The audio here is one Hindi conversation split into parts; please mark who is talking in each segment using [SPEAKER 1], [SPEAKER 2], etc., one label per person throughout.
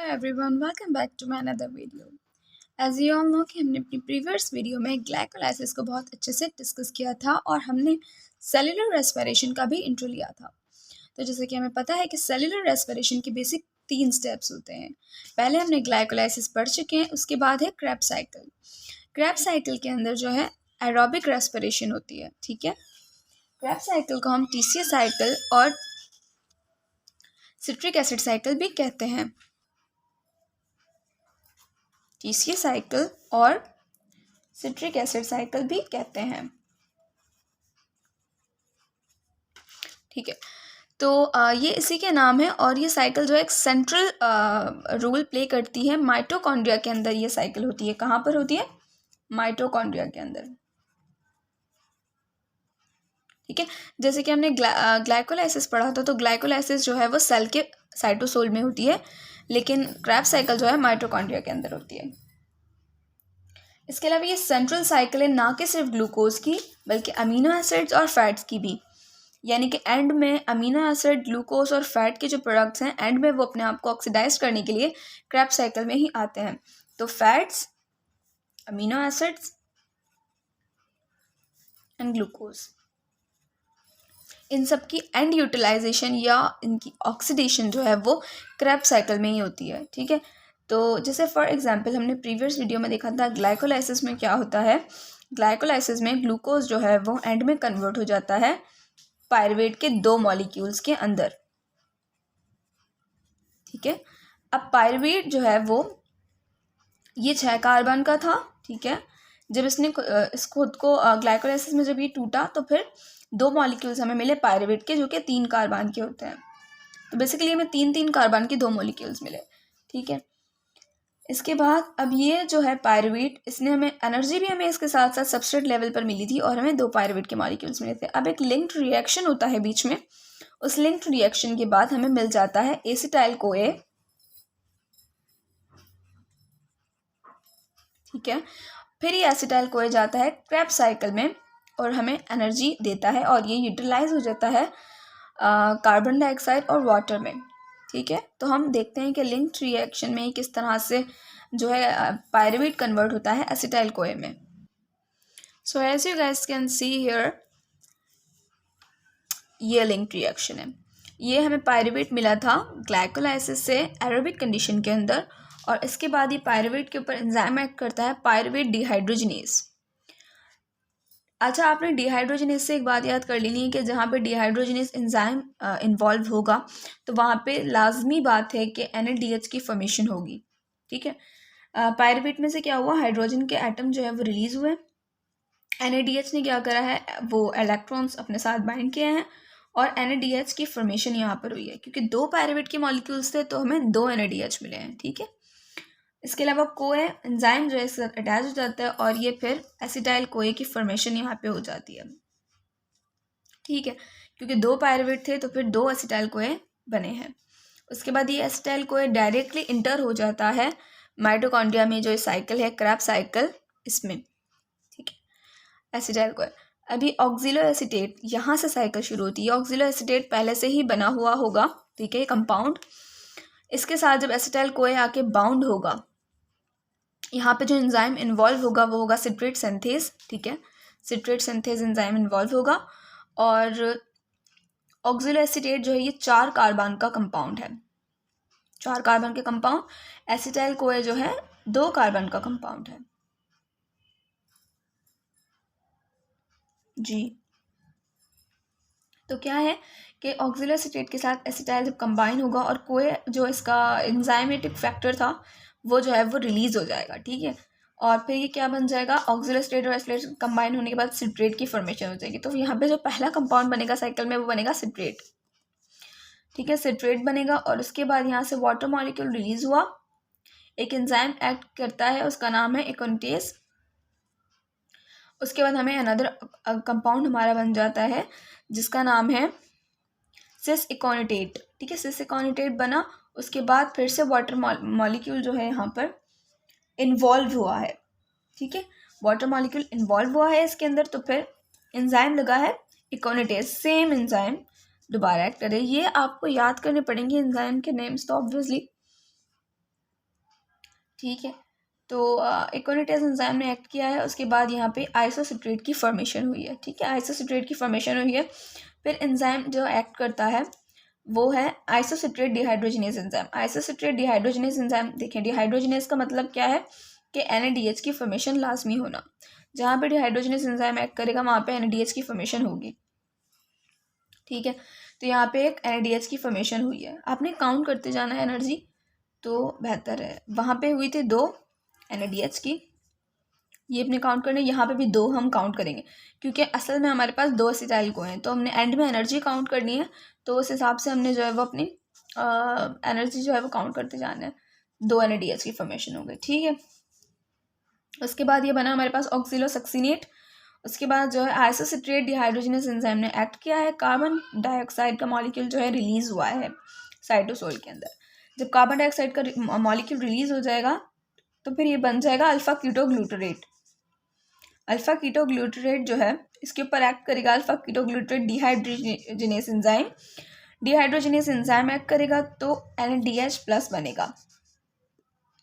[SPEAKER 1] everyone, welcome back to my another video. As you all know कि हमने अपनी प्रीवियस वीडियो में ग्लाइकोलाइसिस को बहुत अच्छे से डिस्कस किया था और हमने सेलुलर रेस्पिरेशन का भी इंट्रो लिया था। तो जैसे कि हमें पता है कि सेलुलर रेस्पिरेशन के बेसिक 3 स्टेप्स होते हैं। पहले हमने ग्लाइकोलाइसिस पढ़ चुके हैं, उसके बाद है क्रेब्स साइकिल। क्रेब्स साइकिल के अंदर जो है एरोबिक रेस्पिरेशन होती है, ठीक है। क्रेब्स साइकिल को हम TCA साइकिल और सिट्रिक एसिड साइकिल भी कहते हैं। TCA साइकिल और सिट्रिक एसिड साइकिल भी कहते हैं, ठीक है। तो ये इसी के नाम है और ये साइकिल जो है एक सेंट्रल रोल प्ले करती है माइटोकॉन्ड्रिया के अंदर। ये साइकिल होती है, कहाँ पर होती है? माइटोकॉन्ड्रिया के अंदर, ठीक है। जैसे कि हमने ग्लाइकोलाइसिस पढ़ा था, तो ग्लाइकोलाइसिस जो है वो सेल के साइटोसोल में होती है, लेकिन क्रेब्स साइकिल जो है माइटोकॉन्ड्रिया के अंदर होती है। इसके अलावा ये सेंट्रल साइकिल है ना कि सिर्फ ग्लूकोज की, बल्कि अमीनो एसिड्स और फैट्स की भी। यानी कि एंड में अमीनो एसिड, ग्लूकोज और फैट के जो प्रोडक्ट्स हैं, एंड में वो अपने आप को ऑक्सीडाइज करने के लिए क्रेब्स साइकिल में ही आते हैं। तो fats, amino acids and glucose, इन सब की एंड यूटिलाइजेशन या इनकी ऑक्सीडेशन जो है वो क्रेब्स साइकिल में ही होती है, ठीक है। तो जैसे फॉर एग्जांपल हमने प्रीवियस वीडियो में देखा था ग्लाइकोलाइसिस में क्या होता है। ग्लाइकोलाइसिस में ग्लूकोज जो है वो एंड में कन्वर्ट हो जाता है पायरुवेट के 2 मॉलिक्यूल्स के अंदर, ठीक है। अब पायरुवेट जो है वो ये 6 कार्बन का था, ठीक है। जब इसने इस खुद को ग्लाइकोलाइसिस में जब ये टूटा तो फिर 2 मॉलिक्यूल्स हमें मिले पायरुवेट के, जो कि 3 कार्बन के होते हैं। तो बेसिकली हमें 3 कार्बन के 2 मॉलिक्यूल्स मिले, ठीक है। इसके बाद अब ये जो है पायरुवेट, इसने हमें एनर्जी भी हमें इसके साथ साथ सबस्ट्रेट लेवल पर मिली थी और हमें 2 पायरुवेट के मॉलिक्यूल्स मिले थे। अब एक लिंक्ड रिएक्शन होता है बीच में, उस लिंक्ड रिएक्शन के बाद हमें मिल जाता है एसिटाइल कोए, ठीक है। फिर ये एसिटाइल कोए जाता है क्रेब्स साइकिल में और हमें एनर्जी देता है और ये यूटिलाइज हो जाता है कार्बन डाइऑक्साइड और वाटर में, ठीक है। तो हम देखते हैं कि लिंक्ड रिएक्शन में किस तरह से जो है पायरुवेट कन्वर्ट होता है एसिटाइल कोए में। So as you guys can see here, ये लिंक्ड रिएक्शन है। ये हमें पायरुवेट मिला था ग्लाइकोलाइसिस से एरोबिक कंडीशन के अंदर, और इसके बाद ये पायरुवेट के ऊपर एंजाइम एक्ट करता है पायरुवेट डिहाइड्रोजिनेज। अच्छा, आपने डिहाइड्रोजिनेज से एक बात याद कर लेनी है कि जहाँ पे डिहाइड्रोजिनेज एंजाइम इन्वॉल्व होगा तो वहाँ पे लाजमी बात है कि NADH की फॉर्मेशन होगी, ठीक है। पायरुवेट में से क्या हुआ, हाइड्रोजन के एटम जो है वो रिलीज हुए। NADH ने क्या करा है, वो इलेक्ट्रॉन्स अपने साथ बाइंड किए हैं और NADH की फॉर्मेशन यहाँ पर हुई है। क्योंकि 2 पायरुवेट के मॉलिक्यूल्स थे तो हमें 2 NADH मिले हैं, ठीक है। इसके अलावा कोए एंजाइम जो है इसके साथ अटैच हो जाता है और ये फिर एसिटाइल कोए की फॉर्मेशन यहाँ पे हो जाती है, ठीक है। क्योंकि 2 पायरुवेट थे तो फिर 2 एसिटाइल कोए बने हैं। उसके बाद ये एसिटाइल कोए डायरेक्टली इंटर हो जाता है माइटोकॉन्ड्रिया में, जो साइकिल है क्रेब्स साइकिल, इसमें, ठीक है। एसिटाइल कोए, अभी ऑक्सिलो एसीटेट, यहाँ से साइकिल शुरू होती है। ऑक्सिलो एसीटेट पहले से ही बना हुआ होगा, ठीक है, कंपाउंड। इसके साथ जब एसिटाइल कोए आके बाउंड होगा, यहाँ पे जो एंजाइम इन्वॉल्व होगा वो होगा सिट्रेट सिंथेज, ठीक है। सिट्रेट सिंथेज एंजाइम इन्वॉल्व होगा और ऑक्सिलो एसीटेट जो है ये 4 कार्बन का कंपाउंड है, 4 कार्बन के कंपाउंड। एसिटाइल कोए जो है 2 कार्बन का कंपाउंड है, जी। तो क्या है कि ऑक्सिलो एसीटेट के साथ एसिटाइल जब कंबाइन होगा और कोए जो इसका एंजाइमेटिक फैक्टर था वो जो है वो रिलीज हो जाएगा, ठीक है। और फिर ये क्या बन जाएगा, ऑक्सिलो एसीटेट और एसिटेट कंबाइन होने के बाद सिट्रेट की फॉर्मेशन हो जाएगी। तो यहाँ पे जो पहला कंपाउंड बनेगा साइकिल में वो बनेगा सिट्रेट, ठीक है। सिट्रेट बनेगा और उसके बाद यहाँ से वाटर मॉलिक्यूल रिलीज हुआ, एक एंजाइम एक्ट करता है, उसका नाम है एकोनिटेज। उसके बाद हमें अनदर कंपाउंड हमारा बन जाता है जिसका नाम है सिस इकोनिटेट, ठीक है। सिस इकोनिटेट बना, उसके बाद फिर से वाटर मॉलिक्यूल जो है यहाँ पर इन्वॉल्व हुआ है, ठीक है। वाटर मॉलिक्यूल इन्वॉल्व हुआ है इसके अंदर, तो फिर एंजाइम लगा है इकोनिटेज, सेम एंजाइम दोबारा एक्ट करे। ये आपको याद करने पड़ेंगे एंजाइम के नेम्स, तो ऑब्वियसली ठीक है। तो एकोनिटेज एंजाइम ने एक्ट किया है, उसके बाद यहाँ पे आइसोसिट्रेट की फॉर्मेशन हुई है। ठीक है, आइसोसिट्रेट की फॉर्मेशन हुई है। फिर एंजाइम जो एक्ट करता है वो है isocitrate dehydrogenase enzyme. Isocitrate dehydrogenase enzyme, देखें डिहाइड्रोजिनेज का मतलब क्या है कि NADH की फॉर्मेशन लाजमी होना। जहाँ पे डिहाइड्रोजिनेज एंजाइम एक्ट करेगा वहाँ पे NADH की फॉर्मेशन होगी। ठीक है, तो यहाँ पे एक NADH की फॉर्मेशन हुई है। आपने काउंट करते जाना है एनर्जी, तो बेहतर है। वहाँ पे हुई थी 2 NADH की, ये अपने काउंट करने, यहाँ पे भी 2 हम काउंट करेंगे क्योंकि असल में हमारे पास 2 एसिटाइल को हैं, तो हमने एंड में एनर्जी काउंट करनी है। तो उस हिसाब से हमने जो है वो अपनी एनर्जी जो है वो काउंट करते जाना है। 2 NADH की फॉर्मेशन हो गई। ठीक है, उसके बाद ये बना हमारे पास ऑक्सीलोसक्सिनेट। उसके बाद जो है आइसोसिट्रेट डिहाइड्रोजिनेज एंजाइम ने एक्ट किया है, कार्बन डाइऑक्साइड का मॉलिक्यूल जो है रिलीज हुआ है साइटोसोल के अंदर। जब कार्बन डाइऑक्साइड का मॉलिक्यूल रिलीज हो जाएगा तो फिर ये बन जाएगा अल्फा कीटोग्लूटरेट। अल्फा कीटोग्लूटरेट जो है इसके ऊपर एक्ट करेगा alpha ketoglutarate dehydrogenase enzyme. Dehydrogenase enzyme act करेगा तो NADH+ बनेगा।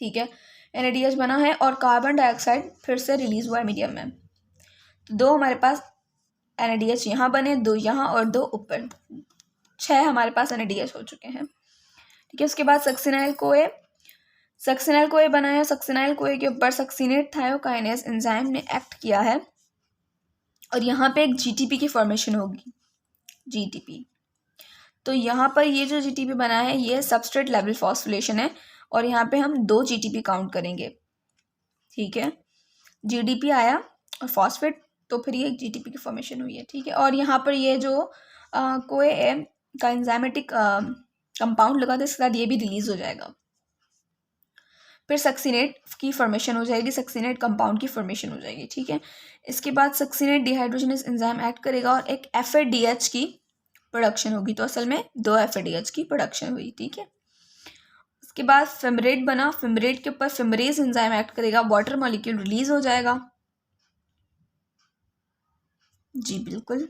[SPEAKER 1] ठीक है, NADH बना है और कार्बन डाइऑक्साइड फिर से रिलीज हुआ है मीडियम में। तो 2 हमारे पास NADH यहाँ बने, 2 यहाँ और 2 ऊपर, 6 हमारे पास NADH हो चुके हैं। ठीक है, उसके बाद सक्सिनाइल कोए बना है। सक्सिनाइल कोए के ऊपर सक्सिनेट थायोकाइनेज एंजाइम ने एक्ट किया है और यहाँ पे एक GTP की फॉर्मेशन होगी, GTP। तो यहाँ पर ये जो GTP बना है ये सबस्ट्रेट लेवल फॉस्फोरिलेशन है और यहाँ पे हम 2 GTP काउंट करेंगे। ठीक है, GDP आया और फॉस्फेट, तो फिर ये GTP की फॉर्मेशन हुई है। ठीक है, और यहाँ पर ये जो कोए का एंजाइमेटिक कंपाउंड लगा था इसके साथ ये भी रिलीज हो जाएगा। फिर सक्सिनेट की फॉर्मेशन हो जाएगी, सक्सिनेट कंपाउंड की फॉर्मेशन हो जाएगी। ठीक है, इसके बाद सक्सिनेट डिहाइड्रोजिनेज एंजाइम एक्ट करेगा और एक FADH की प्रोडक्शन होगी। तो असल में 2 FADH की प्रोडक्शन हुई। ठीक है, उसके बाद फिमरेट बना। फिमरेट के ऊपर फिमरेज एंजाइम एक्ट करेगा, वाटर मॉलिक्यूल रिलीज हो जाएगा। जी बिल्कुल,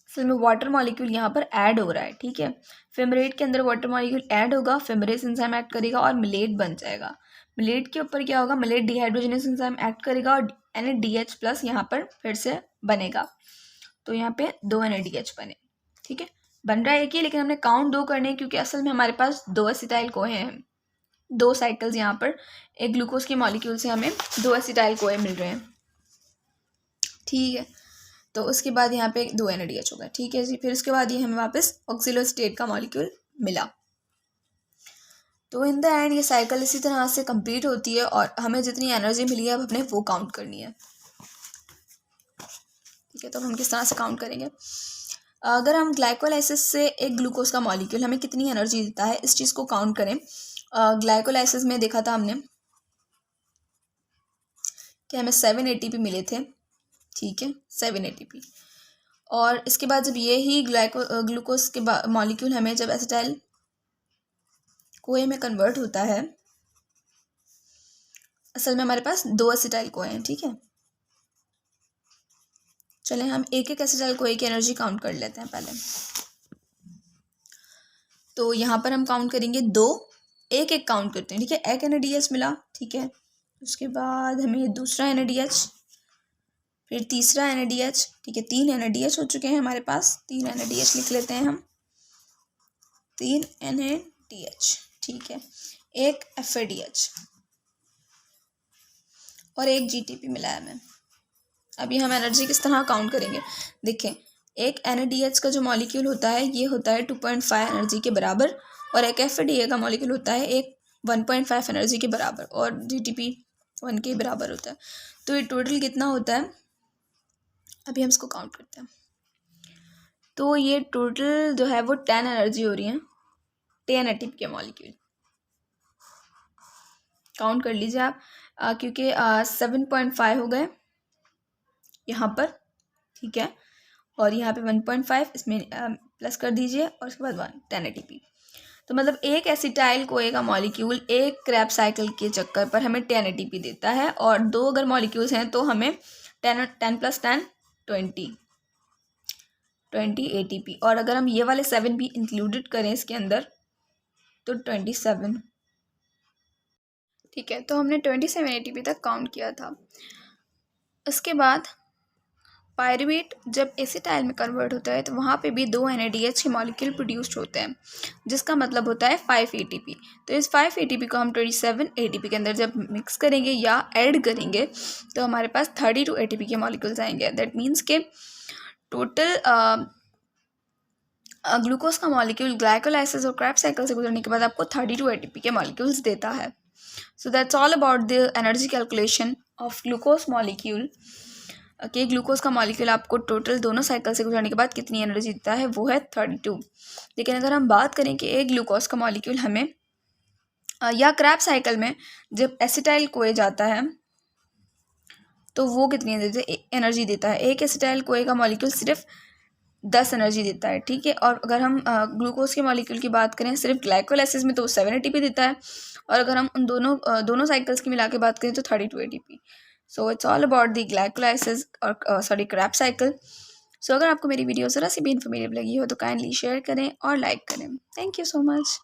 [SPEAKER 1] असल में वाटर मॉलिक्यूल यहाँ पर ऐड हो रहा है। ठीक है, फिमरेट के अंदर वाटर मॉलिक्यूल ऐड होगा, फिमरेज एंजाइम एक्ट करेगा और मिलेट बन जाएगा। मिलेट के ऊपर क्या होगा, मिलेट डिहाइड्रोजिनेज एंजाइम एक्ट करेगा और NADH+ यहाँ पर फिर से बनेगा। तो यहाँ पे 2 NADH बने। ठीक है, बन रहा है एक ही, लेकिन हमने काउंट 2 करने क्योंकि असल में हमारे पास 2 एसिटाइल कोए हैं, 2 साइकिल्स यहाँ पर एक ग्लूकोज के मॉलिक्यूल से हमें 2 एसिटाइल कोए मिल रहे हैं। ठीक है, तो उसके बाद यहाँ पे 2 NADH होगा। ठीक है जी, फिर उसके बाद ये हमें वापस ऑक्सिलोस्टेट का मॉलिक्यूल मिला। तो इन द एंड ये साइकिल इसी तरह से कंप्लीट होती है और हमें जितनी एनर्जी मिली है अब हमने वो काउंट करनी है। ठीक है, तो हम किस तरह से काउंट करेंगे, अगर हम ग्लाइकोलाइसिस से एक ग्लूकोज का मॉलिक्यूल हमें कितनी एनर्जी देता है इस चीज़ को काउंट करें। ग्लाइकोलाइसिस में देखा था हमने कि हमें 7 ATP मिले थे। ठीक है, 7 ATP, और इसके बाद जब ये ही ग्लूकोज के मॉलिक्यूल हमें जब एसिटाइल कोए में कन्वर्ट होता है, असल में हमारे पास 2 एसिटाइल कोए हैं। ठीक है, चलें हम एक एक एसिटाइल कोए की एनर्जी काउंट कर लेते हैं पहले। तो यहाँ पर हम काउंट करेंगे 2, एक एक काउंट करते हैं। ठीक है, एक NADH मिला। ठीक है, उसके बाद हमें ये दूसरा NADH, फिर तीसरा NADH। ठीक है, 3 NADH हो चुके हैं हमारे पास, 3 NADH लिख लेते हैं हम, 3 NADH। ठीक है, एक FADH और एक GTP मिला है हमें। अभी हम एनर्जी किस तरह काउंट करेंगे, देखें एक NADH का जो मॉलिक्यूल होता है ये होता है 2.5 एनर्जी के बराबर और एक FADH का मॉलिक्यूल होता है एक 1.5 एनर्जी के बराबर और GTP 1 के बराबर होता है। तो ये टोटल कितना होता है, अभी हम इसको काउंट करते हैं। तो ये टोटल जो है वो 10 एनर्जी हो रही है, 10 ATP के मॉलिक्यूल। काउंट कर लीजिए आप, क्योंकि 7.5 हो गए यहाँ पर। ठीक है, और यहाँ पे 1.5 इसमें प्लस कर दीजिए और उसके बाद 10 ATP। तो मतलब एक एसिटाइल कोए का मॉलिक्यूल एक क्रैब साइकिल के चक्कर पर हमें 10 ATP देता है और 2 अगर मॉलिक्यूल्स हैं तो हमें 10 + 10 20 ATP, और अगर हम ये वाले 7 भी इंक्लूडेड करें इसके अंदर तो 27। ठीक है, तो हमने 27 ATP तक काउंट किया था। उसके बाद पायरुवेट जब एसिटाइल में कन्वर्ट होता है तो वहाँ पे भी 2 NADH के मॉलिक्यूल प्रोड्यूस्ड होते हैं, जिसका मतलब होता है 5 ATP। तो इस 5 ATP को हम 27 ATP के अंदर जब मिक्स करेंगे या ऐड करेंगे तो हमारे पास 32 ATP के मॉलिक्यूल्स आएंगे। दैट मीन्स के टोटल ग्लूकोज का मॉलिक्यूल ग्लाइकोलाइसिस और क्रैब्स साइकिल से गुजरने के बाद आपको 32 ATP के मॉलिक्यूल्स देता है। So that's all about the energy calculation of glucose molecule. कि ग्लूकोज का मॉलिक्यूल आपको टोटल दोनों साइकिल से गुजरने के बाद कितनी एनर्जी देता है, वो है 32। लेकिन अगर हम बात करें कि एक ग्लूकोज का मॉलिक्यूल हमें या क्रैब साइकिल में जब एसिटाइल कोए जाता है तो वो कितनी एनर्जी देता है। एक एसिटाइल कोए का मॉलिक्यूल सिर्फ 10 एनर्जी देता है, ठीक है। और अगर हम ग्लूकोज के मॉलिक्यूल की बात करें सिर्फ ग्लाइकोलाइसिस में तो 7 ATP देता है, और अगर हम उन दोनों साइकिल्स की मिला के बात करें तो 32 ATP। So it's all about the glycolysis और क्रैब साइकिल। सो अगर आपको मेरी वीडियो ज़रा सी भी इन्फॉर्मेटिव लगी हो तो काइंडली शेयर करें और लाइक करें। Thank you so much.